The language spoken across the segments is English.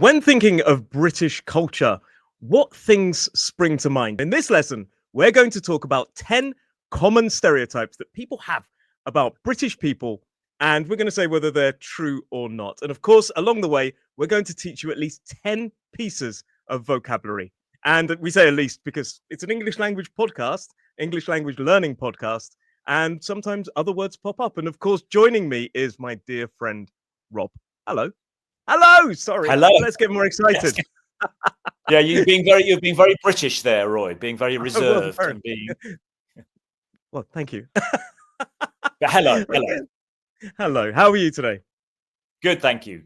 When thinking of British culture, what things spring to mind? In this lesson, we're going to talk about 10 common stereotypes that people have about British people, and we're going to say whether they're true or not. And of course, along the way, we're going to teach you at least 10 pieces of vocabulary. And we say at least because it's an English language podcast, English language learning podcast, and sometimes other words pop up. And of course, joining me is my dear friend, Rob. Hello. Hello. Sorry. Hello. Let's get more excited. Yes. Yeah, you've been very British there, Roy. Being very reserved and being. Well, thank you. Hello. Hello. How are you today? Good, thank you.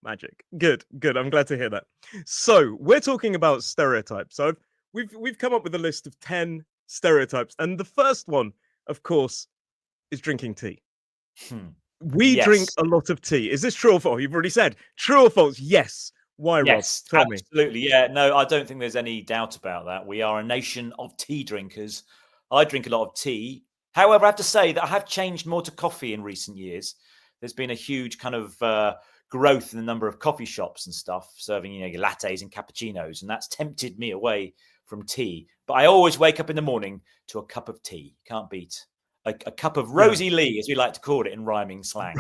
Magic. Good. I'm glad to hear that. So we're talking about stereotypes. So we've come up with a list of 10 stereotypes, and the first one, of course, is drinking tea. We drink a lot of tea. Is this true or false? You've already said true or false. Yes. Why, Yes, Rob? Tell absolutely. me. Yeah, no, I don't think there's any doubt about that. We are a nation of tea drinkers. I drink a lot of tea. However, I have to say that I have changed more to coffee in recent years. There's been a huge kind of growth in the number of coffee shops and stuff serving, your lattes and cappuccinos, and that's tempted me away from tea. But I always wake up in the morning to a cup of tea. Can't beat a cup of Rosie Lee, as we like to call it in rhyming slang.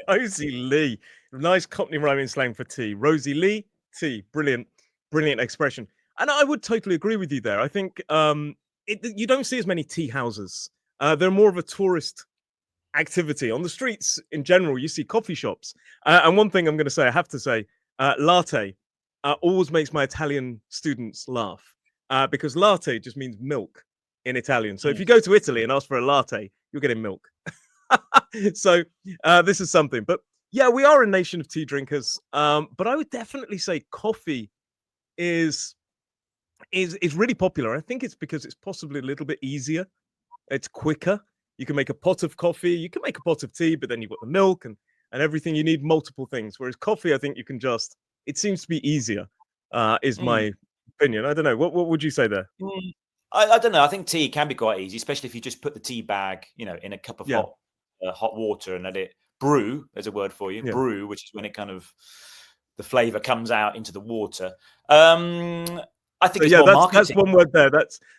Rosie Lee. Nice Cockney rhyming slang for tea. Rosie Lee, tea. Brilliant expression. And I would totally agree with you there. I think you don't see as many tea houses. They're more of a tourist activity. On the streets in general, you see coffee shops. And one thing I'm going to say, I have to say, latte always makes my Italian students laugh because latte just means milk in Italian. So if you go to Italy and ask for a latte, you're getting milk. So this is something. But yeah, we are a nation of tea drinkers. But I would definitely say coffee is really popular. I think it's because it's possibly a little bit easier. It's quicker. You can make a pot of coffee. You can make a pot of tea, but then you've got the milk and everything. You need multiple things. Whereas coffee, I think you can just. It seems to be easier. Is my opinion. I don't know. What would you say there? I don't know. I think tea can be quite easy, especially if you just put the tea bag, in a cup of hot water and let it brew. There's a word for you, brew, which is when it kind of the flavor comes out into the water. I think it's more marketing. That's one word there.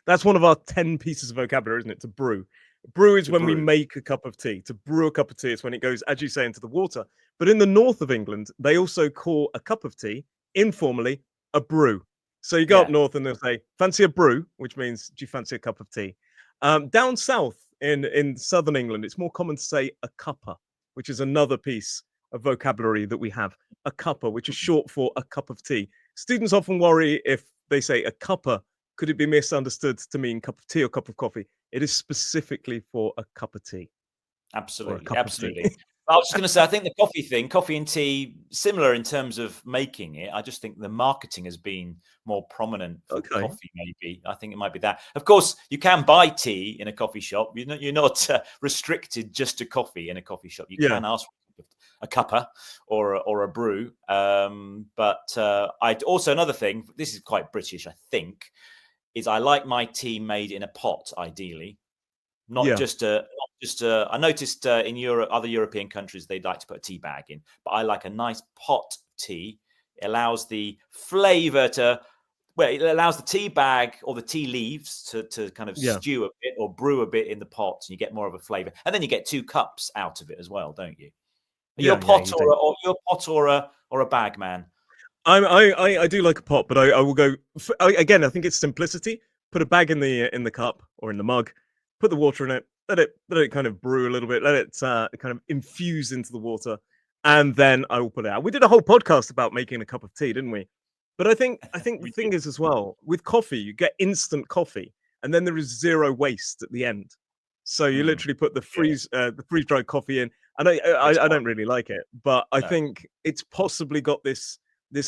That's one of our 10 pieces of vocabulary, isn't it? To brew. Brew is when we make a cup of tea. To brew a cup of tea is when it goes, as you say, into the water. But in the north of England, they also call a cup of tea informally a brew. So you go up north and they'll say, fancy a brew, which means, do you fancy a cup of tea? Down south in southern England, it's more common to say a cuppa, which is another piece of vocabulary that we have. A cuppa, which is short for a cup of tea. Students often worry if they say a cuppa, could it be misunderstood to mean cup of tea or cup of coffee? It is specifically for a cup of tea. Absolutely. I was just going to say, I think the coffee and tea, similar in terms of making it. I just think the marketing has been more prominent for coffee, maybe. I think it might be that. Of course, you can buy tea in a coffee shop. You're not restricted just to coffee in a coffee shop. You can ask for a cuppa or a brew. But I'd also, another thing, this is quite British, I think, is I like my tea made in a pot, ideally. Not just I noticed in Europe, other European countries, they'd like to put a tea bag in, but I like a nice pot tea. It allows the flavor it allows the tea bag or the tea leaves to kind of stew a bit or brew a bit in the pot, and you get more of a flavor. And then you get 2 cups out of it as well, don't you? You're a pot or a bag man? I do like a pot, but I will go again. I think it's simplicity. Put a bag in the cup or in the mug. Put the water in it. Let it kind of brew a little bit. Let it kind of infuse into the water, and then I will put it out. We did a whole podcast about making a cup of tea, didn't we? But I think the thing is as well with coffee, you get instant coffee, and then there is zero waste at the end. So you literally put the freeze dried coffee in, and I don't really like it, but I think it's possibly got this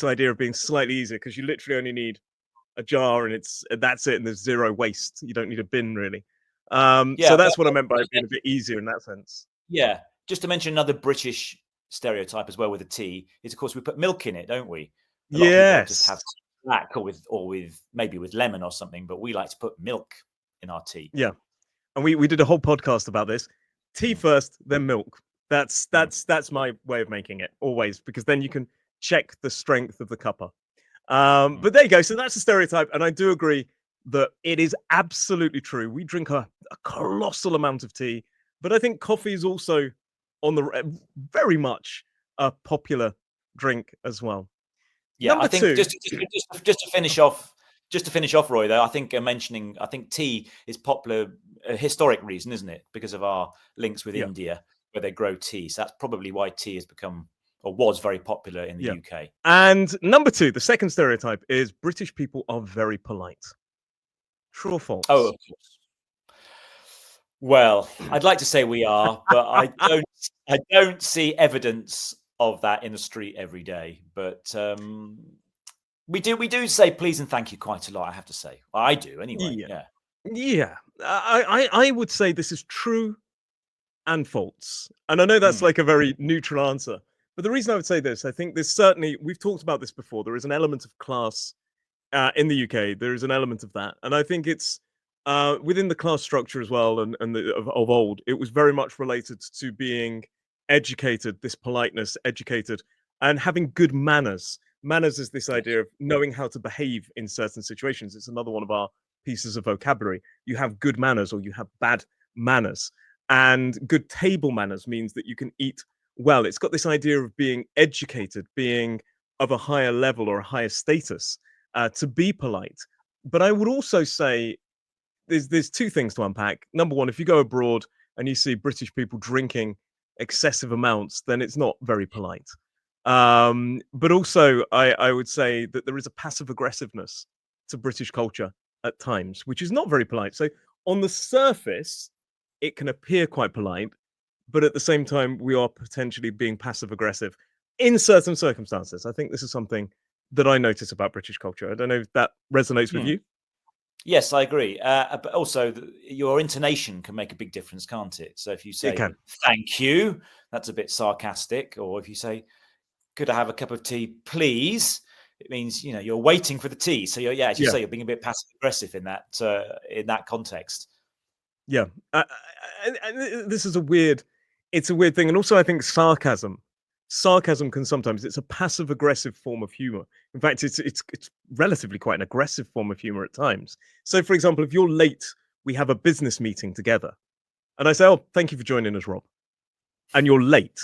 idea of being slightly easier because you literally only need a jar and that's it, and there's zero waste. You don't need a bin really. So that's what I meant by it being a bit easier in that sense. Yeah, just to mention another British stereotype as well with the tea is, of course, we put milk in it, don't we? A lot of people just have black or with maybe with lemon or something, but we like to put milk in our tea. Yeah, and we did a whole podcast about this. Tea first, then milk. That's my way of making it always, because then you can check the strength of the cuppa. But there you go. So that's a stereotype. And I do agree that it is absolutely true. We drink a colossal amount of tea, but I think coffee is also on the very much a popular drink as well. Yeah, Number I think two. just to finish off, Roy, though, I think mentioning, I think tea is popular, a historic reason, isn't it? Because of our links with India, where they grow tea. So that's probably why tea has become, or was very popular in the UK. And number two, the second stereotype is British people are very polite. True or false? Oh, of course. Well, I'd like to say we are, but I don't see evidence of that in the street every day. But we do say please and thank you quite a lot, I have to say. I do anyway. Yeah. I would say this is true and false. And I know that's like a very neutral answer. But the reason I would say this, I think there's certainly, we've talked about this before, there is an element of class in the UK. There is an element of that. And I think it's within the class structure as well, and of old, it was very much related to being educated, this politeness, educated, and having good manners. Manners is this idea of knowing how to behave in certain situations. It's another one of our pieces of vocabulary. You have good manners or you have bad manners. And good table manners means that you can eat well. It's got this idea of being educated, being of a higher level or a higher status, to be polite. But I would also say there's two things to unpack. Number one, if you go abroad and you see British people drinking excessive amounts, then it's not very polite. But also, I would say that there is a passive aggressiveness to British culture at times, which is not very polite. So on the surface, it can appear quite polite, but at the same time, we are potentially being passive aggressive in certain circumstances. I think this is something that I notice about British culture. I don't know if that resonates with you. Yes, I agree. But also, your intonation can make a big difference, can't it? So if you say "thank you," that's a bit sarcastic. Or if you say, "Could I have a cup of tea, please?" it means you're waiting for the tea. So as you say, you're being a bit passive aggressive in that context. Yeah, and this is it's a weird thing, and also I think sarcasm can sometimes, it's a passive aggressive form of humor. In fact, it's relatively quite an aggressive form of humor at times. So, for example, if you're late, we have a business meeting together, and I say, "Oh, thank you for joining us, Rob," and you're late.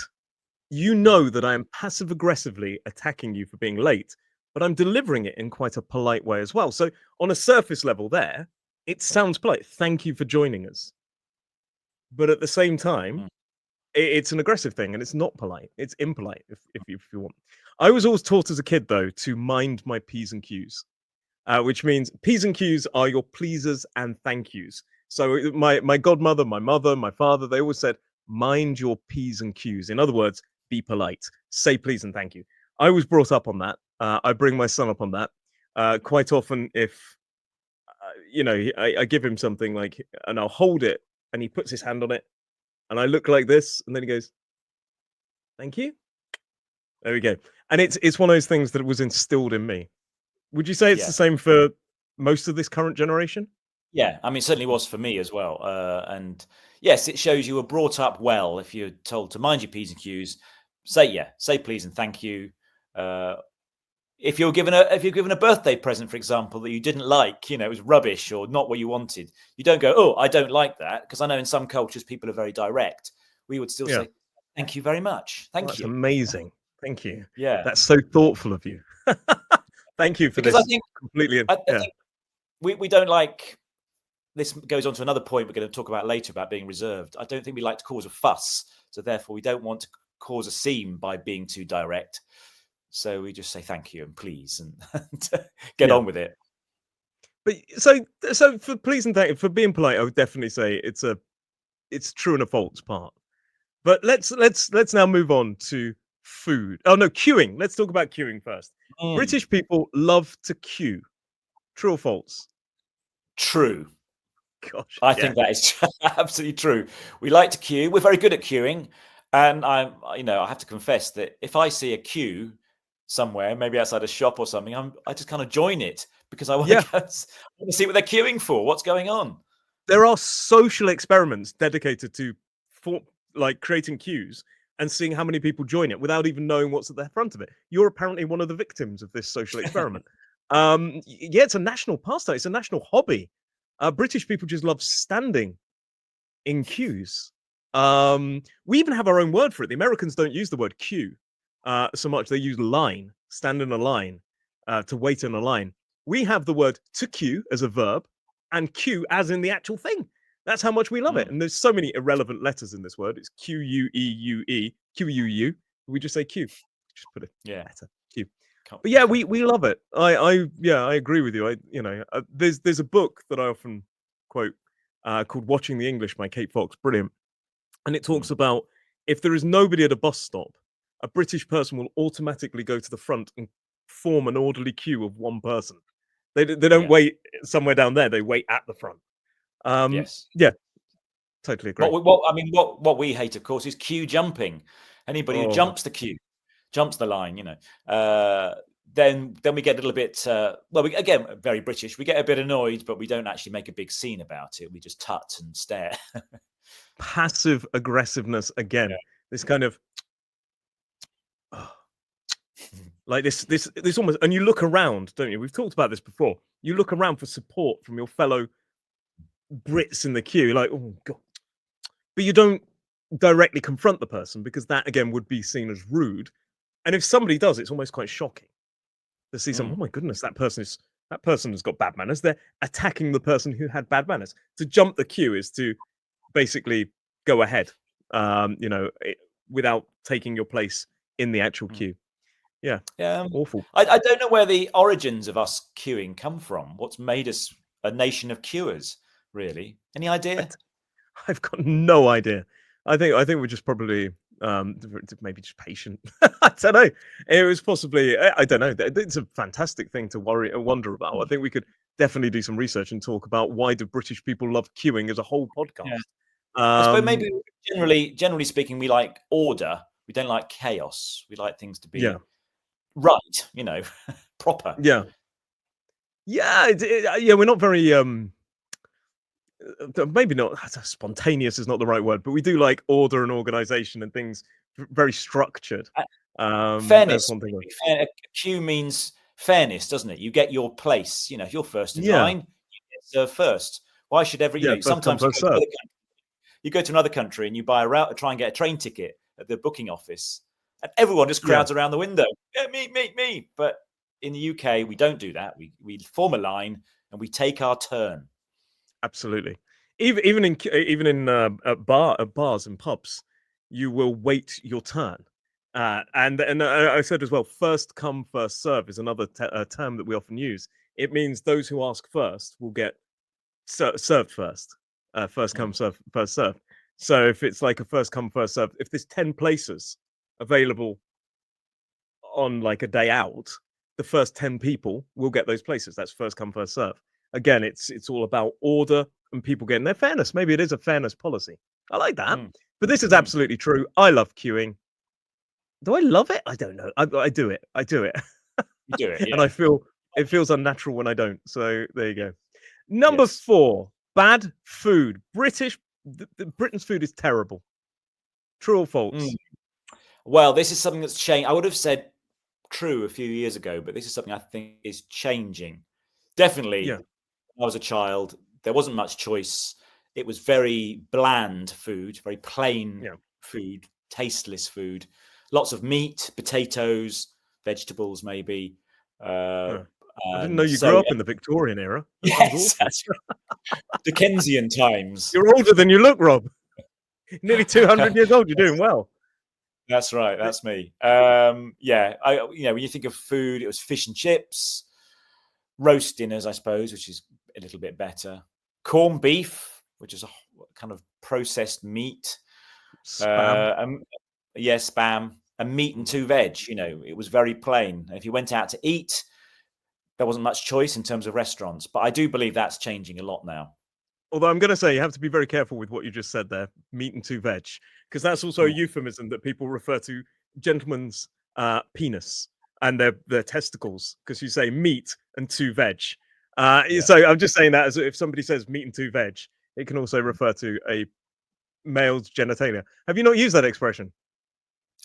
You know that I am passive aggressively attacking you for being late, but I'm delivering it in quite a polite way as well. So, on a surface level, there, it sounds polite. Thank you for joining us. But at the same time, it's an aggressive thing and it's not polite. It's impolite if you want. I was always taught as a kid, though, to mind my P's and Q's, which means P's and Q's are your pleasers and thank yous. So my godmother, my mother, my father, they always said, mind your P's and Q's. In other words, be polite, say please and thank you. I was brought up on that. I bring my son up on that. Quite often, if I give him something like, and I'll hold it, and he puts his hand on it, and I look like this, and then he goes, "Thank you." There we go. And it's one of those things that was instilled in me. Would you say it's the same for most of this current generation? Yeah, I mean, it certainly was for me as well. And yes, it shows you were brought up well. If you're told to mind your P's and Q's, say please and thank you. If you're given a birthday present, for example, that you didn't like, it was rubbish or not what you wanted, you don't go, "Oh, I don't like that," because I know in some cultures people are very direct. We would still say, "Thank you very much. Thank you." That's amazing. Thank you. Yeah, that's so thoughtful of you. Thank you for because this. I think Completely. I think we don't like. This goes on to another point we're going to talk about later about being reserved. I don't think we like to cause a fuss, so therefore we don't want to cause a scene by being too direct. So we just say thank you and please and get on with it. But so for please and thank you, for being polite, I would definitely say it's true and a false part. But let's now move on to food. Oh no, queuing. Let's talk about queuing first. British people love to queue. True or false? True. Gosh, I think that is absolutely true. We like to queue. We're very good at queuing, and I have to confess that if I see a queue somewhere, maybe outside a shop or something, I just kind of join it because I want to see what they're queuing for. What's going on? There are social experiments dedicated to creating queues and seeing how many people join it without even knowing what's at the front of it. You're apparently one of the victims of this social experiment. Yeah, it's a national pastime. It's a national hobby. British people just love standing in queues. We even have our own word for it. The Americans don't use the word queue so much. They use line, stand in a line, to wait in a line. We have the word to queue as a verb and queue as in the actual thing. That's how much we love it. And there's so many irrelevant letters in this word. It's Queue, Quu. We just say Q. Just put a letter Q. But yeah, we love it. I agree with you. There's a book that I often quote called "Watching the English" by Kate Fox. Brilliant. And it talks about if there is nobody at a bus stop, a British person will automatically go to the front and form an orderly queue of one person. They don't wait somewhere down there. They wait at the front. Yes. Yeah. Totally agree. What we hate, of course, is queue jumping. Anybody who jumps the queue, jumps the line, then we get a little bit. Again, very British. We get a bit annoyed, but we don't actually make a big scene about it. We just tut and stare. Passive aggressiveness again. Yeah. This kind of like this almost, and you look around, don't you? We've talked about this before. You look around for support from your fellow Brits in the queue, like, oh god, but you don't directly confront the person because that again would be seen as rude. And if somebody does, it's almost quite shocking to see someone. Oh my goodness, that person has got bad manners. They're attacking the person who had bad manners. To jump the queue is to basically go ahead, without taking your place in the actual queue. Yeah, awful. I don't know where the origins of us queuing come from. What's made us a nation of queuers? Really, any idea? I've got no idea. I think we're just probably maybe just patient. I don't know. It was possibly, I don't know. It's a fantastic thing to wonder about. I think we could definitely do some research and talk about why do British people love queuing as a whole podcast. Yeah. I suppose maybe generally speaking, we like order. We don't like chaos. We like things to be right, proper. Yeah. We're not very maybe not spontaneous is not the right word, but we do like order and organization and things very structured. Fairness. A queue means fairness, doesn't it? You get your place. If you're first in line, you get served first. Why should sometimes you go to another country and you buy a route to try and get a train ticket at the booking office, and everyone just crowds around the window. Yeah, me. But in the UK, we don't do that. We form a line and we take our turn. Absolutely. Even in bars and pubs, you will wait your turn. And I said as well, first come, first serve is another term that we often use. It means those who ask first will get served first. First come, first serve. So if it's like a first come, first serve, if there's 10 places available on like a day out, the first 10 people will get those places. That's first come, first serve. Again, it's all about order and people getting their fairness. Maybe it is a fairness policy. I like that. But this is absolutely true. I love queuing. Do I love it? I don't know. I do it. You do it, yeah. And I feel it feels unnatural when I don't. So there you go. Number 4, bad food. British Britain's food is terrible. True or false? Well, this is something that's changed. I would have said true a few years ago, but this is something I think is changing. Definitely. Yeah. When I was a child, there wasn't much choice. It was very bland food, very plain food, tasteless food. Lots of meat, potatoes, vegetables, maybe. I didn't know you grew up in the Victorian era. Yes, that's right. Dickensian times. You're older than you look, Rob. Nearly 200 years old. You're doing well. That's right. That's me. When you think of food, it was fish and chips, roast dinners, I suppose, which is a little bit better. Corned beef, which is a kind of processed meat. Spam. Spam. And meat and 2 veg. It was very plain. If you went out to eat, there wasn't much choice in terms of restaurants. But I do believe that's changing a lot now. Although I'm going to say you have to be very careful with what you just said there, meat and 2 veg, because that's also a euphemism that people refer to gentlemen's penis and their testicles, because you say meat and 2 veg. So I'm just saying that as if somebody says meat and 2 veg, it can also refer to a male's genitalia. Have you not used that expression?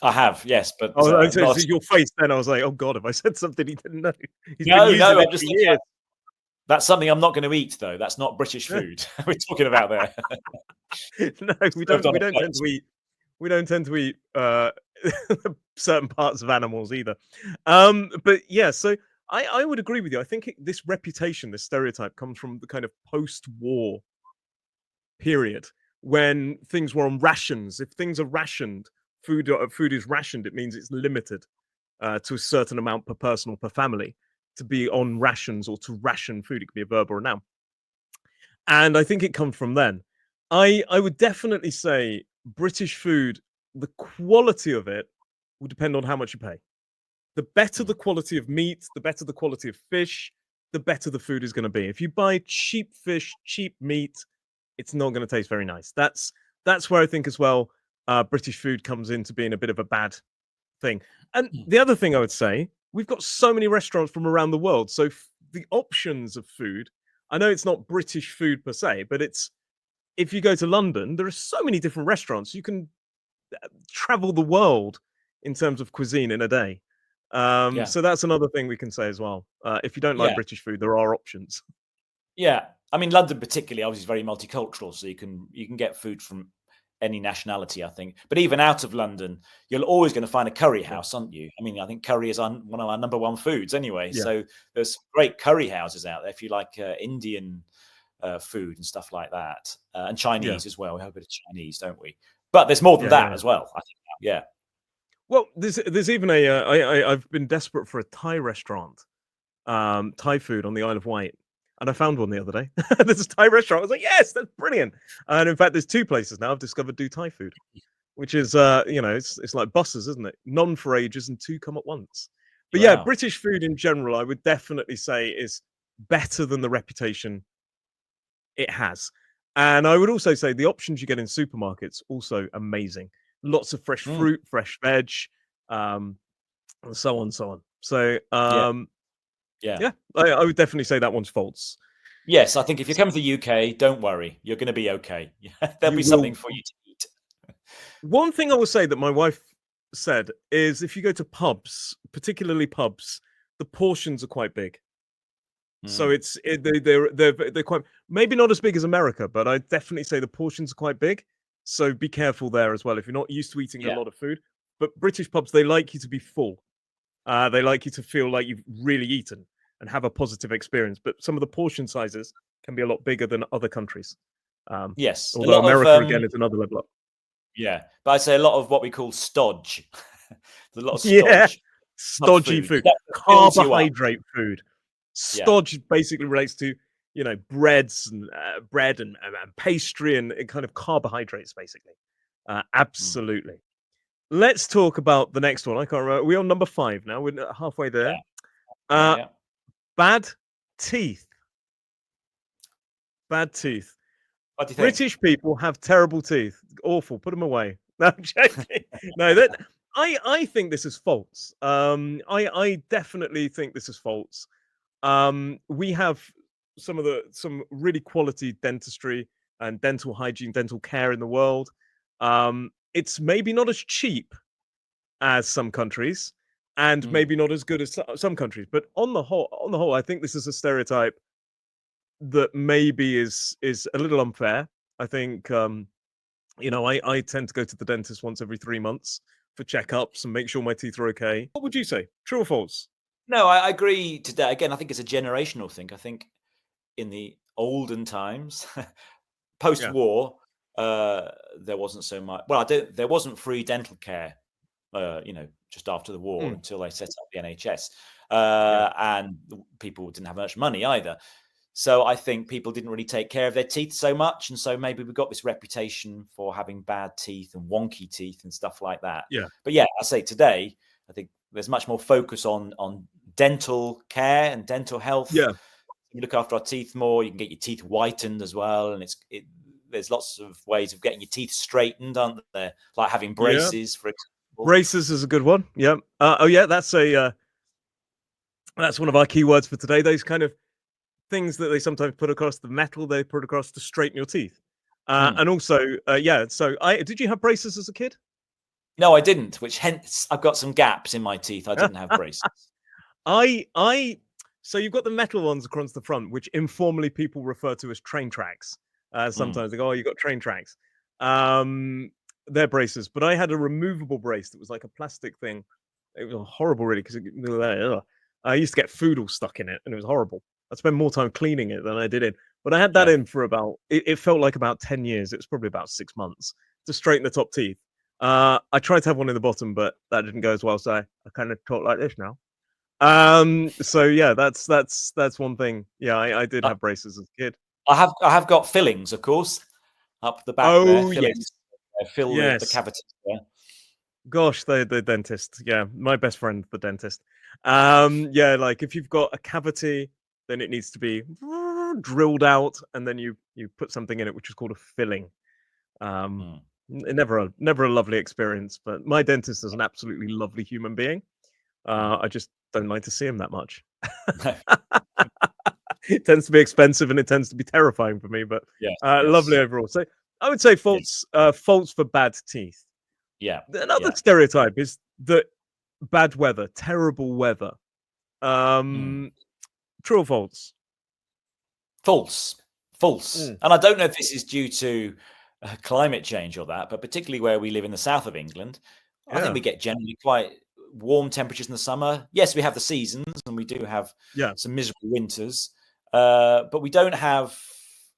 I have, yes, but So your face then, I was like, oh God, have I said something he didn't know? He's been no, using it I'm for just years. that's something I'm not going to eat, though. That's not British food we're talking about there. No, we don't tend to eat. We don't tend to eat certain parts of animals either. But yeah, so I would agree with you. I think this reputation, this stereotype, comes from the kind of post-war period when things were on rations. If things are rationed, food is rationed. It means it's limited to a certain amount per person or per family to be on rations or to ration food. It could be a verb or a noun. And I think it comes from then. I would definitely say British food, the quality of it will depend on how much you pay. The better the quality of meat, the better the quality of fish, the better the food is going to be. If you buy cheap fish, cheap meat, it's not going to taste very nice. That's where I think as well British food comes into being a bit of a bad thing. And the other thing I would say, we've got so many restaurants from around the world, so the options of food. I know it's not British food per se, but it's if you go to London, there are so many different restaurants. You can travel the world in terms of cuisine in a day. So that's another thing we can say as well. If you don't like British food, there are options. Yeah, I mean London particularly, obviously, is very multicultural, so you can get food from any nationality, I think. But even out of London, you're always going to find a curry house, aren't you? I mean, I think curry is one of our number one foods anyway. Yeah. So there's great curry houses out there if you like Indian food and stuff like that, and Chinese as well. We have a bit of Chinese, don't we? But there's more than that as well, I think. Yeah. Well, there's even I've been desperate for a Thai restaurant, Thai food on the Isle of Wight, and I found one the other day. There's a Thai restaurant. I was like, yes, that's brilliant. And in fact, there's 2 places now I've discovered do Thai food, which is it's like buses, isn't it? None for ages and 2 come at once. But yeah, British food in general, I would definitely say is better than the reputation it has. And I would also say the options you get in supermarkets also amazing. Lots of fresh fruit, fresh veg, and so on, so on. So yeah, I would definitely say that one's false. Yes, I think if you come to the UK, don't worry, you're going to be okay. There'll be something for you to eat. One thing I will say that my wife said is if you go to pubs, particularly pubs, the portions are quite big. So they're quite maybe not as big as America, but I definitely say the portions are quite big. So be careful there as well if you're not used to eating a lot of food. But British pubs, they like you to be full. They like you to feel like you've really eaten and have a positive experience. But some of the portion sizes can be a lot bigger than other countries. Yes, although America again is another level up. Yeah, but I'd say a lot of what we call stodge. There's a lot of stodge. Stodgy food. Carbohydrate food. Stodge basically relates to breads and bread and pastry and kind of carbohydrates basically. Absolutely. Let's talk about the next one. I can't remember. We're on number 5 now. We're halfway there. Bad teeth. Bad teeth. What do you think? British people have terrible teeth. Awful. Put them away. No, I'm joking. No, I think this is false. I definitely think this is false. We have some really quality dentistry and dental hygiene, dental care in the world. It's maybe not as cheap as some countries, and maybe not as good as some countries. But on the whole, I think this is a stereotype that maybe is a little unfair. I think I tend to go to the dentist once every 3 months for checkups and make sure my teeth are okay. What would you say? True or false? No, I agree today. Again, I think it's a generational thing. I think in the olden times, post-war, there wasn't so much. Well, there wasn't free dental care, just after the war until they set up the NHS, and people didn't have much money either. So I think people didn't really take care of their teeth so much, and so maybe we got this reputation for having bad teeth and wonky teeth and stuff like that. Yeah. But yeah, I say today, I think there's much more focus on dental care and dental health. Yeah. You look after our teeth more. You can get your teeth whitened as well, and there's lots of ways of getting your teeth straightened, aren't there? Like having braces, for example. Braces is a good one. Yeah. That's one of our keywords for today. Those kind of things that they sometimes put across the metal they put across to straighten your teeth. And also, so did you have braces as a kid? No, I didn't. Which hence I've got some gaps in my teeth. I didn't have braces. So you've got the metal ones across the front, which informally people refer to as train tracks. Sometimes they go, "Oh, you got train tracks." They're braces, but I had a removable brace that was like a plastic thing. It was horrible, really, because I used to get food all stuck in it, and it was horrible. I spent more time cleaning it than I did in. But I had that in for about. It felt like about 10 years. It was probably about 6 months to straighten the top teeth. I tried to have one in the bottom, but that didn't go as well. So I kind of talk like this now. So yeah, that's one thing. Yeah, I did have braces as a kid. I have got fillings, of course, up the back there. Oh Fillings. yes, Fill the cavities there. Gosh, the dentist. Yeah, my best friend, the dentist. Yeah, like if you've got a cavity, then it needs to be drilled out, and then you put something in it, which is called a filling. Never a lovely experience, but my dentist is an absolutely lovely human being. I just don't like to see him that much. It tends to be expensive and it tends to be terrifying for me, but lovely overall. So I would say faults for bad teeth. Yeah. Another stereotype is that bad weather, terrible weather. True or false? False. And I don't know if this is due to climate change or that, but particularly where we live in the south of England, I think we get generally quite warm temperatures in the summer. Yes, we have the seasons and we do have some miserable winters, but we don't have.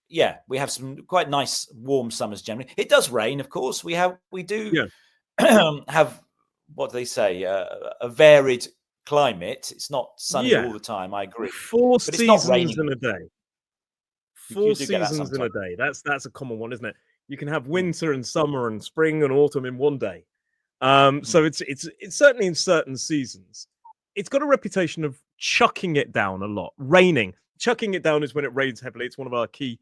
Yeah, we have some quite nice warm summers generally. It does rain, of course. We do have what do they say? A varied climate. It's not sunny all the time. I agree. 4 but it's not seasons raining. in a day. 4 seasons in a day. That's a common one, isn't it? You can have winter and summer and spring and autumn in one day. So it's certainly in certain seasons. It's got a reputation of chucking it down a lot. Raining. Chucking it down is when it rains heavily. It's one of our key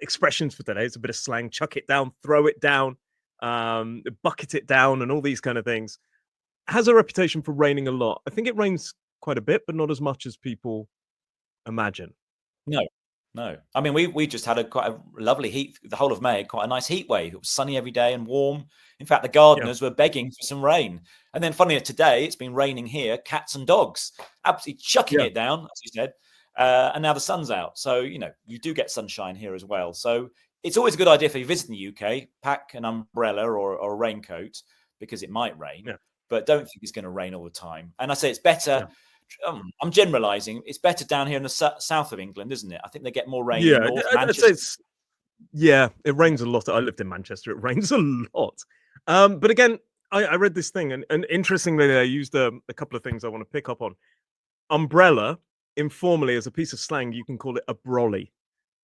expressions for today. It's a bit of slang. Chuck it down, throw it down, bucket it down, and all these kind of things. Has a reputation for raining a lot. I think it rains quite a bit, but not as much as people imagine. No. I mean, we just had quite a lovely heat. The whole of May, quite a nice heat wave. It was sunny every day and warm. In fact, the gardeners were begging for some rain. And then, funny enough, today it's been raining here. Cats and dogs, absolutely chucking it down, as you said. And now the sun's out, so you do get sunshine here as well. So it's always a good idea if you visit the UK, pack an umbrella or a raincoat because it might rain. But don't think it's going to rain all the time. And I say it's better. I'm generalizing. It's better down here in the south of England, isn't it? I think they get more rain in North Manchester. It rains a lot. I lived in Manchester. It rains a lot. But again, I read this thing, and interestingly, they used a couple of things I want to pick up on. Umbrella, informally, as a piece of slang, you can call it a brolly.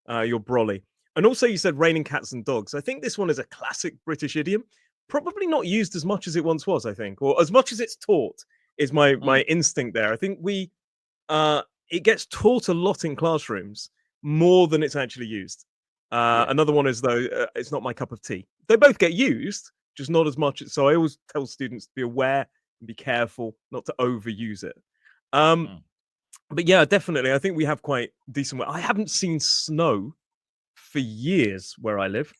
Your brolly. And also, you said raining cats and dogs. I think this one is a classic British idiom. Probably not used as much as it once was, I think, or as much as it's taught. Is my instinct there. I think it gets taught a lot in classrooms more than it's actually used. Another one is though it's not my cup of tea. They both get used, just not as much. So I always tell students to be aware and be careful not to overuse it. But yeah, definitely, I think we have quite decent weather. I haven't seen snow for years where I live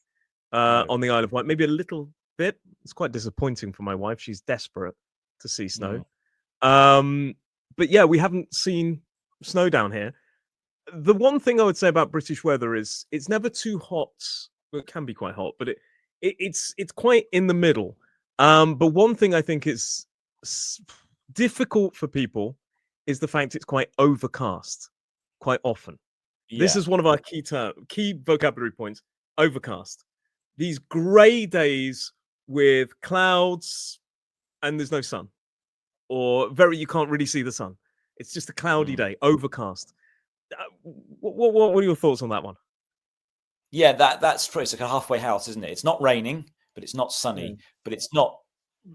on the Isle of Wight. Maybe a little bit. It's quite disappointing for my wife. She's desperate to see snow. But yeah, we haven't seen snow down here. The one thing I would say about British weather is it's never too hot. Well, it can be quite hot, but it's quite in the middle. But one thing I think is difficult for people is the fact it's quite overcast quite often. This is one of our key vocabulary points. Overcast. These grey days with clouds and there's no sun. Or you can't really see the sun. It's just a cloudy day, overcast. What are your thoughts on that one? Yeah, that's true. It's like a halfway house, isn't it? It's not raining, but it's not sunny, but it's not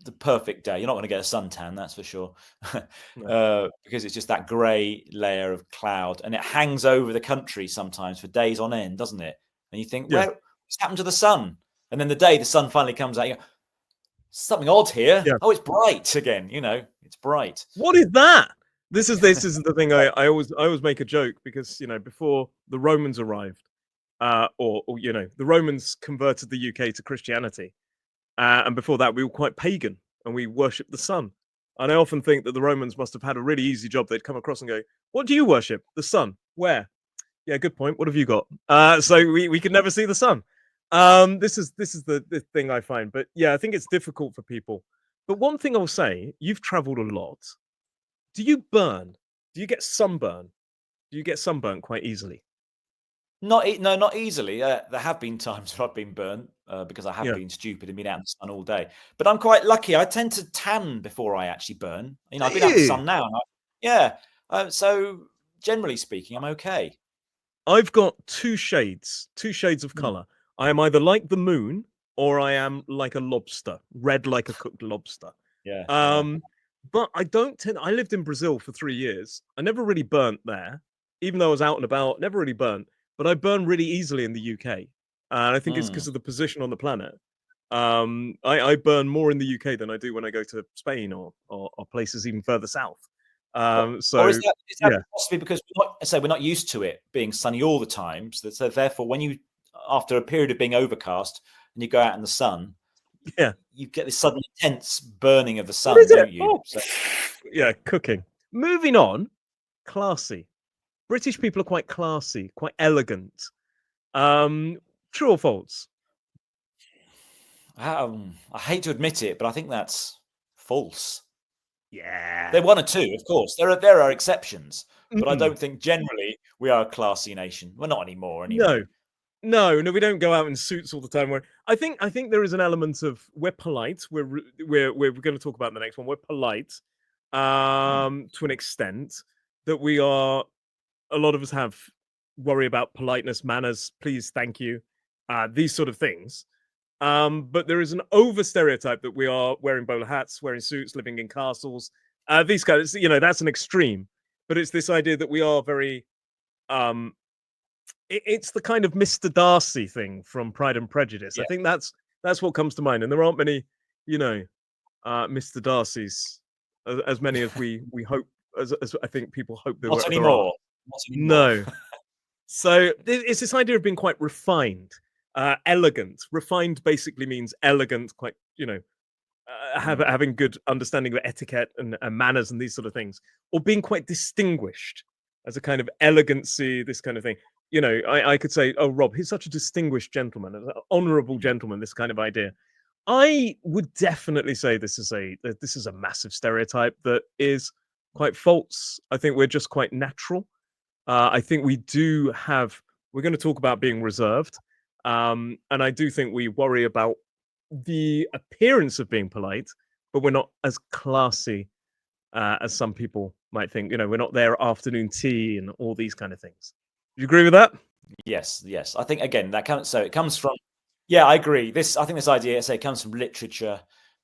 the perfect day. You're not going to get a suntan, that's for sure, because it's just that grey layer of cloud, and it hangs over the country sometimes for days on end, doesn't it? And you think, what's happened to the sun? And then the day the sun finally comes out, you go, something odd here. Oh, it's bright again. It's bright. What is that? This is the thing. I always make a joke because before the Romans arrived, or the Romans converted the UK to Christianity. and before that, we were quite pagan and we worshipped the sun. And I often think that the Romans must have had a really easy job. They'd come across and go, "What do you worship? The sun? Where?" Yeah, good point. What have you got? So we could never see the sun. This is the thing I find. But yeah, I think it's difficult for people. But one thing I'll say, you've traveled a lot. Do you burn? Do you get sunburn? Do you get sunburnt quite easily? No, not easily. There have been times where I've been burnt because I have been stupid and been out in the sun all day. But I'm quite lucky. I tend to tan before I actually burn. I've been out in the sun now. So generally speaking, I'm okay. I've got two shades of color. I am either like the moon or I am like a lobster, red like a cooked lobster. But I don't tend. I lived in Brazil for 3 years. I never really burnt there, even though I was out and about. Never really burnt, but I burn really easily in the UK, and I think it's because of the position on the planet. I burn more in the UK than I do when I go to Spain or places even further south. Or is that possibly because we're not used to it being sunny all the time? So therefore, when you, after a period of being overcast and you go out in the sun, you get this sudden intense burning of the sun, don't you? Oh. So, yeah, cooking. Moving on, classy. British people are quite classy, quite elegant. True or false? I hate to admit it, but I think that's false. Yeah, there are one or two, of course. There are exceptions, but I don't think generally we are a classy nation. We're not anymore, anyway. No, we don't go out in suits all the time. I think there is an element of we're polite. We're going to talk about the next one. We're polite, to an extent that we are. A lot of us have worry about politeness, manners, please, thank you, these sort of things. But there is an over stereotype that we are wearing bowler hats, wearing suits, living in castles. These guys, that's an extreme. But it's this idea that we are very. It's the kind of Mr. Darcy thing from Pride and Prejudice. I think that's what comes to mind, and there aren't many, Mr. Darcys, as many as we hope, as I think people hope there Not are. Anymore. No. So it's this idea of being quite refined, elegant. Refined basically means elegant, quite, having good understanding of etiquette and manners and these sort of things, or being quite distinguished as a kind of elegancy, this kind of thing. I could say, oh, Rob, he's such a distinguished gentleman, an honourable gentleman, this kind of idea. I would definitely say this is a massive stereotype that is quite false. I think we're just quite natural. I think we're going to talk about being reserved. And I do think we worry about the appearance of being polite, but we're not as classy as some people might think. We're not there afternoon tea and all these kind of things. Do you agree with that? Yes. I think, again, it comes from, I agree. I think this idea, it comes from literature,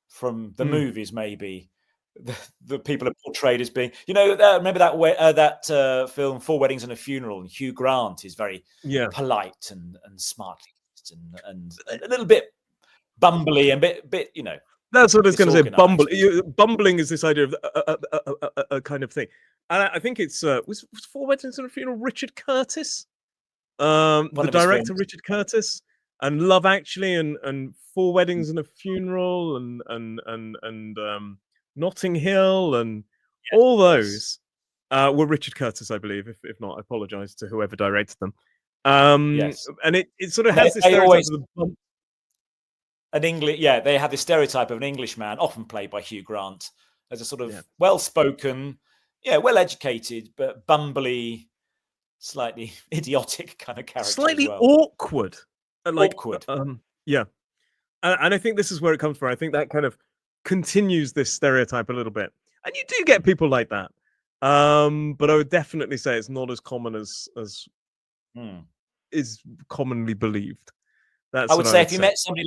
from the movies, maybe. The people are portrayed as being, remember that film 4 Weddings and a Funeral, and Hugh Grant is very polite and smartly and a little bit bumbly and bit That's what I was going to say. Bumbling is this idea of a kind of thing, and I think it's was 4 Weddings and a Funeral Richard Curtis, the director Richard Curtis, and Love Actually, and 4 Weddings and a Funeral, and Notting Hill, and all those were Richard Curtis, I believe. If not, I apologize to whoever directed them. And it sort of has this stereotype of the they have this stereotype of an Englishman, often played by Hugh Grant, as a sort of well-spoken, well-educated, but bumbly, slightly idiotic kind of character. Slightly awkward. Awkward. And I think this is where it comes from. I think that kind of continues this stereotype a little bit. And you do get people like that. But I would definitely say it's not as common as is commonly believed. I would say if you met somebody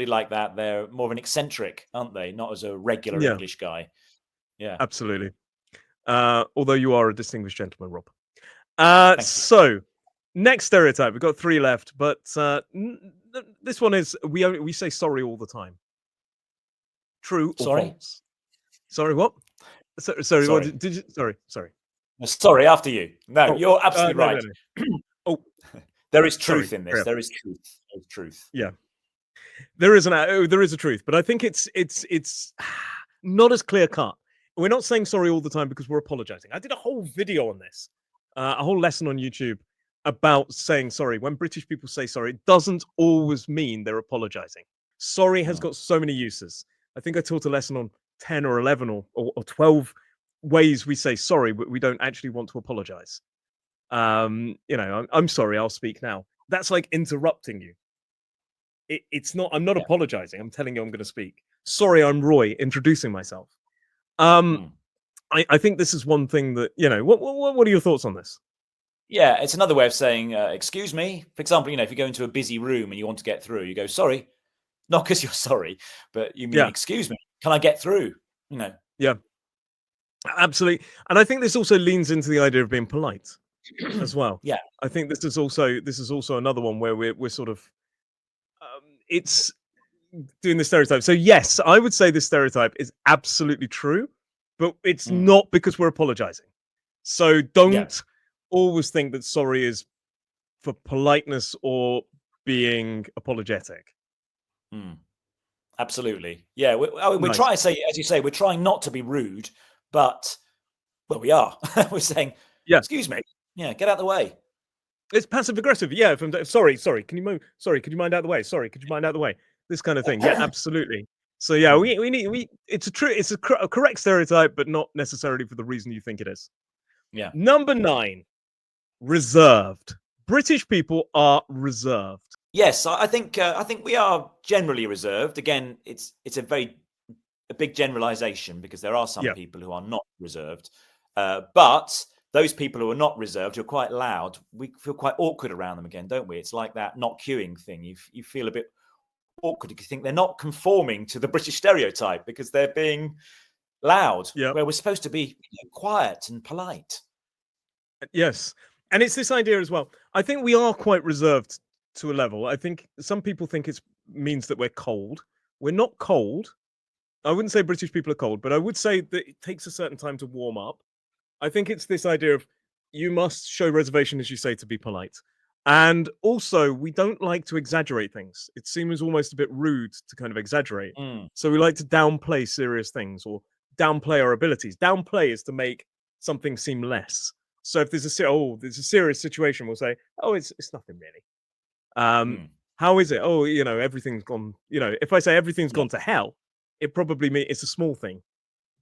like that, they're more of an eccentric, aren't they? Not as a regular English guy. Yeah, absolutely. Although you are a distinguished gentleman, Rob. So next stereotype, we've got 3 left, but this one is we say sorry all the time. True or false? Sorry, what? Sorry. What did you? Sorry. Sorry, after you. No, you're absolutely right. No. There is truth in this. There is truth. Yeah. There is a truth, but I think it's not as clear cut. We're not saying sorry all the time because we're apologizing. I did a whole video on this, a whole lesson on YouTube about saying sorry. When British people say sorry, it doesn't always mean they're apologizing. Sorry has got so many uses. I think I taught a lesson on 10 or 11 or 12 ways we say sorry, but we don't actually want to apologize. I'm sorry, I'll speak now. That's like interrupting you. It's not, I'm not apologizing. I'm telling you I'm going to speak. Sorry, I'm Roy, introducing myself. I think this is one thing that, what are your thoughts on this? Yeah, it's another way of saying, excuse me. For example, if you go into a busy room and you want to get through, you go, sorry. Not because you're sorry, but you mean, excuse me, can I get through? Yeah, absolutely. And I think this also leans into the idea of being polite as well. Yeah. I think this is also another one where we're sort of, it's doing the stereotype. So yes, I would say this stereotype is absolutely true, but it's not because we're apologizing. So don't always think that sorry is for politeness or being apologetic. Absolutely. Yeah. We're trying to say, as you say, we're trying not to be rude, but, well, we are. We're saying, excuse me. Yeah, get out of the way. It's passive aggressive. Yeah. Sorry. Can you move? Sorry. Could you mind out of the way? Sorry. Could you mind out of the way? This kind of thing. Yeah, absolutely. So yeah, it's a correct stereotype, but not necessarily for the reason you think it is. Yeah. Number 9, reserved. British people are reserved. Yes, I think we are generally reserved. Again, it's a big generalization because there are some people who are not reserved, but those people who are not reserved, who are quite loud, we feel quite awkward around them again, don't we? It's like that not queuing thing. You feel a bit awkward. You think they're not conforming to the British stereotype because they're being loud, where we're supposed to be quiet and polite. Yes, and it's this idea as well. I think we are quite reserved to a level. I think some people think it means that we're cold. We're not cold. I wouldn't say British people are cold, but I would say that it takes a certain time to warm up. I think it's this idea of you must show reservation, as you say, to be polite. And also, we don't like to exaggerate things. It seems almost a bit rude to kind of exaggerate. So we like to downplay serious things or downplay our abilities. Downplay is to make something seem less. So if there's a serious situation, we'll say, oh, it's nothing really. How is it? Oh, everything's gone. If I say everything's gone to hell, it probably means it's a small thing.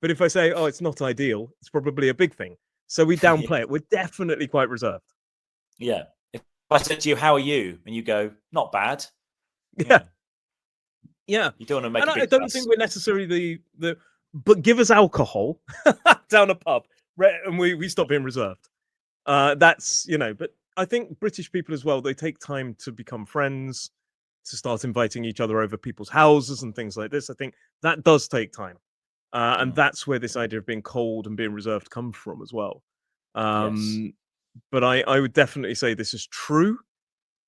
But if I say, oh, it's not ideal, it's probably a big thing. So we downplay it. We're definitely quite reserved. Yeah. If I said to you, how are you? And you go, not bad. Yeah. You don't want to make a big I don't fuss. think we're necessarily but give us alcohol down a pub and we stop being reserved. That's, but I think British people as well, they take time to become friends, to start inviting each other over people's houses and things like this. I think that does take time. And that's where this idea of being cold and being reserved comes from as well. But I would definitely say this is true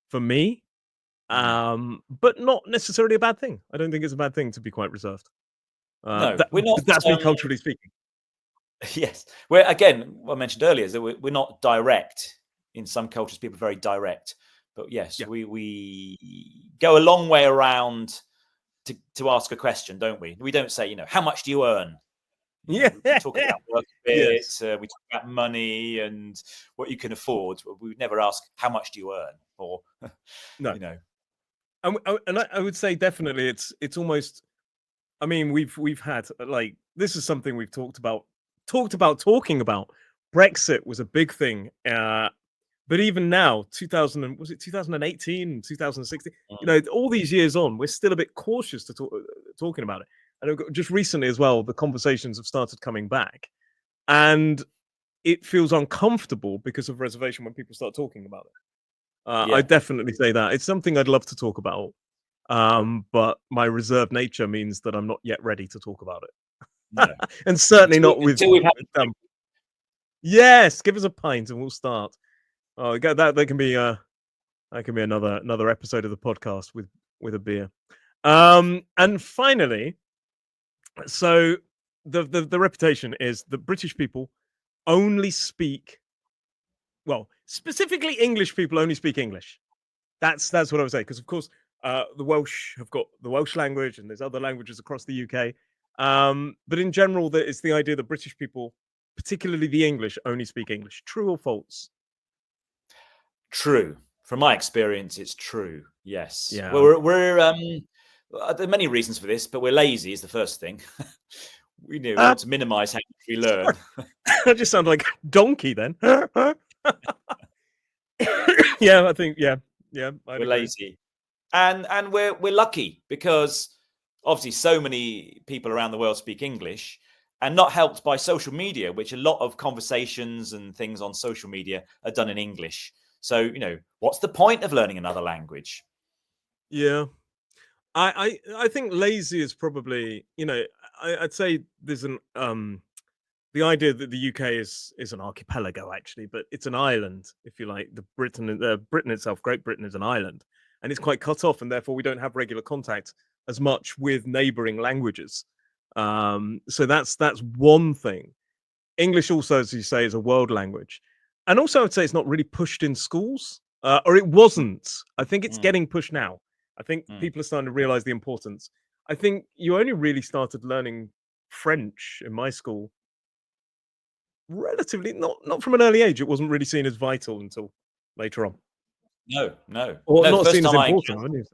for me, but not necessarily a bad thing. I don't think it's a bad thing to be quite reserved. No, we're not. That's me culturally speaking. Yes. Well, again, what I mentioned earlier is that we're not direct. In some cultures, people are very direct. But yes, we go a long way around to ask a question, don't we? We don't say, how much do you earn? We talk about work a bit. We talk about money and what you can afford. We would never ask, how much do you earn? Or, no. And I would say definitely it's almost, I mean, we've had, like, this is something we've talked about talking about. Brexit was a big thing. But even now, 2018, 2016, all these years on, we're still a bit cautious to talking about it. And just recently as well, the conversations have started coming back. And it feels uncomfortable because of reservation when people start talking about it. I definitely say that. It's something I'd love to talk about. But my reserved nature means that I'm not yet ready to talk about it. No. And certainly not with yes, give us a pint and we'll start. Oh, that can be another episode of the podcast with a beer. And finally, so the reputation is that British people only speak, well, specifically English people only speak English. That's what I would say, because of course The Welsh have got the Welsh language, and there's other languages across the UK. But in general, it's the idea that British people, particularly the English, only speak English. True or false? True. From my experience, it's true. Yes. Yeah. Well, there are many reasons for this, but we're lazy is the first thing. We want to minimize how much we learn. I just sound like a donkey then. Yeah, I think we're lazy, and we're lucky because obviously so many people around the world speak English, and not helped by social media, which a lot of conversations and things on social media are done in English. So what's the point of learning another language? Yeah, I think lazy is probably I'd say there's the idea that the UK is an archipelago actually, but it's an island, if you like. Britain itself, Great Britain, is an island, and it's quite cut off, and therefore we don't have regular contact as much with neighbouring languages. So that's one thing. English also, as you say, is a world language, and also I'd say it's not really pushed in schools, or it wasn't. I think it's getting pushed now. I think people are starting to realise the importance. I think you only really started learning French in my school relatively not from an early age. It wasn't really seen as vital until later on. No. Or not seen as important.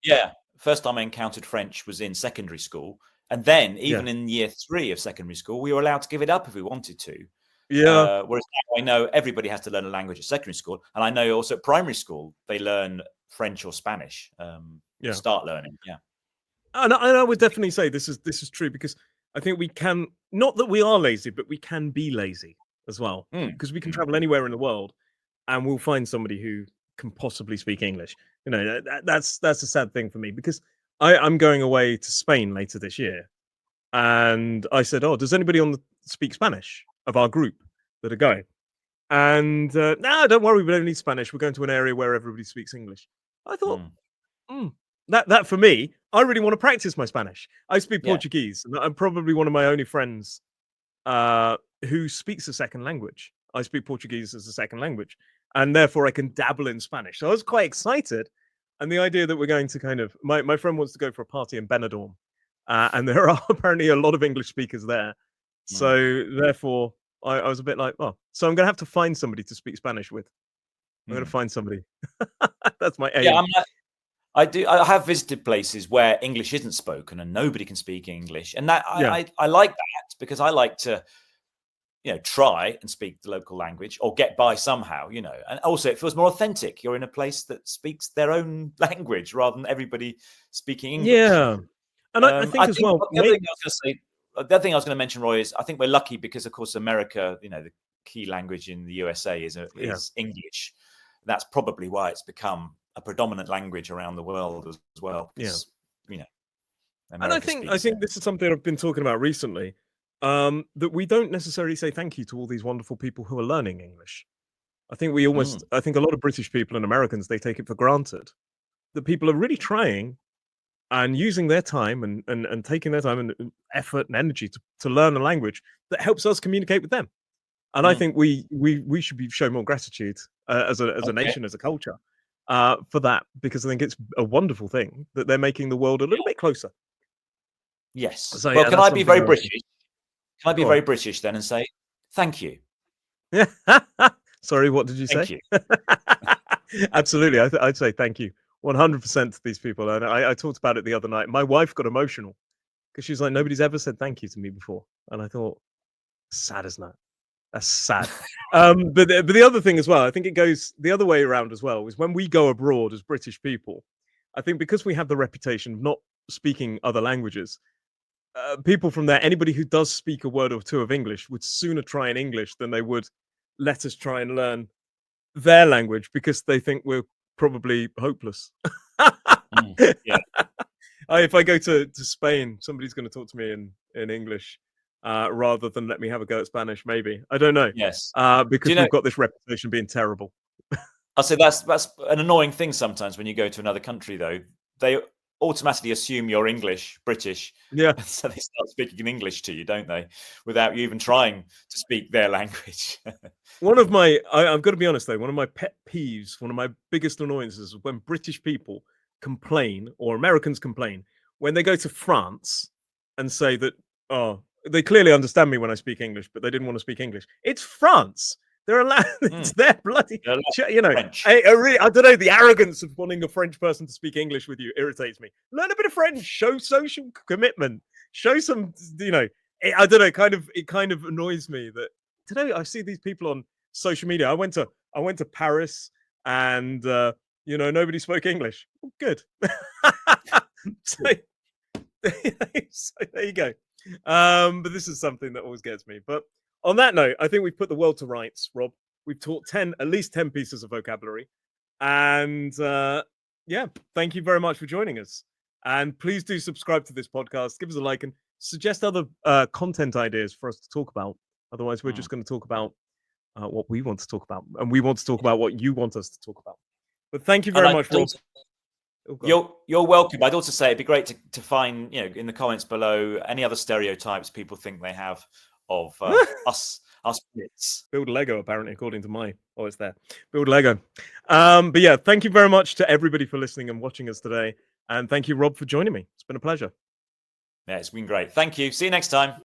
Yeah. First time I encountered French was in secondary school. And then even in year 3 of secondary school, we were allowed to give it up if we wanted to. Yeah. Whereas now I know everybody has to learn a language at secondary school. And I know also at primary school, they learn French or Spanish. Start learning. Yeah. And I would definitely say this is true, because I think we can, not that we are lazy, but we can be lazy as well, because we can travel anywhere in the world and we'll find somebody who can possibly speak English. That's a sad thing for me, because I'm going away to Spain later this year, and I said, "Oh, does anybody speak Spanish of our group that are going?" And no, don't worry, we don't need Spanish. We're going to an area where everybody speaks English. I thought, that for me, I really want to practice my Spanish. I speak Portuguese, and I'm probably one of my only friends who speaks a second language. I speak Portuguese as a second language, and therefore I can dabble in Spanish. So I was quite excited. And the idea that we're going to kind of, my friend wants to go for a party in Benidorm, and there are apparently a lot of English speakers there. So therefore, I was a bit like, oh, so I'm going to have to find somebody to speak Spanish with. I'm going to find somebody. That's my aim. Yeah, I have visited places where English isn't spoken and nobody can speak English, and that I like that, because I like to try and speak the local language or get by somehow, and also it feels more authentic. You're in a place that speaks their own language rather than everybody speaking English. Yeah, and I think as well. The other thing I was going to mention, Roy, is I think we're lucky because, of course, America, the key language in the USA is English. That's probably why it's become a predominant language around the world as well. Because, and I think this is something I've been talking about recently. That we don't necessarily say thank you to all these wonderful people who are learning English. I think I think a lot of British people and Americans, they take it for granted that people are really trying and using their time and taking their time and effort and energy to learn a language that helps us communicate with them. And I think we should be show more gratitude as a nation, as a culture, for that, because I think it's a wonderful thing that they're making the world a little bit closer. Yes. So, well, can I be very British? Can I be very British then and say thank you? Yeah. Sorry, what did you say? Thank you. Absolutely, I'd say thank you 100% to these people. And I talked about it the other night. My wife got emotional because she's like, nobody's ever said thank you to me before, and I thought, sad, isn't that? That's sad. But the other thing as well, I think it goes the other way around as well, is when we go abroad as British people, I think because we have the reputation of not speaking other languages, people from there, anybody who does speak a word or two of English, would sooner try in English than they would let us try and learn their language, because they think we're probably hopeless. If I go to Spain, somebody's going to talk to me in English rather than let me have a go at Spanish. Maybe, I don't know. Yes, because we've got this reputation of being terrible. I'll say that's an annoying thing sometimes when you go to another country, though. They automatically assume you're British. Yeah. So they start speaking in English to you, don't they? Without you even trying to speak their language. I've got to be honest though, one of my pet peeves, one of my biggest annoyances is when British people complain, or Americans complain, when they go to France and say that, oh, they clearly understand me when I speak English, but they didn't want to speak English. It's France. They're allowed. It's their bloody. You know, I don't know. The arrogance of wanting a French person to speak English with you irritates me. Learn a bit of French. Show social commitment. Show some. You know, I don't know. It kind of annoys me that today I see these people on social media. I went to Paris, and you know, nobody spoke English. Oh, good. So there you go. But this is something that always gets me. But on that note, I think we've put the world to rights, Rob. We've taught at least 10 pieces of vocabulary. And yeah, thank you very much for joining us. And please do subscribe to this podcast, give us a like, and suggest other content ideas for us to talk about. Otherwise, we're just going to talk about what we want to talk about. And we want to talk about what you want us to talk about. But thank you very much, Rob. You're welcome. I'd also say it'd be great to find, you know, in the comments below any other stereotypes people think they have of us Brits. Build Lego, apparently, according to my. Oh, it's there. Build Lego. But yeah, thank you very much to everybody for listening and watching us today. And thank you, Rob, for joining me. It's been a pleasure. Yeah, it's been great. Thank you. See you next time.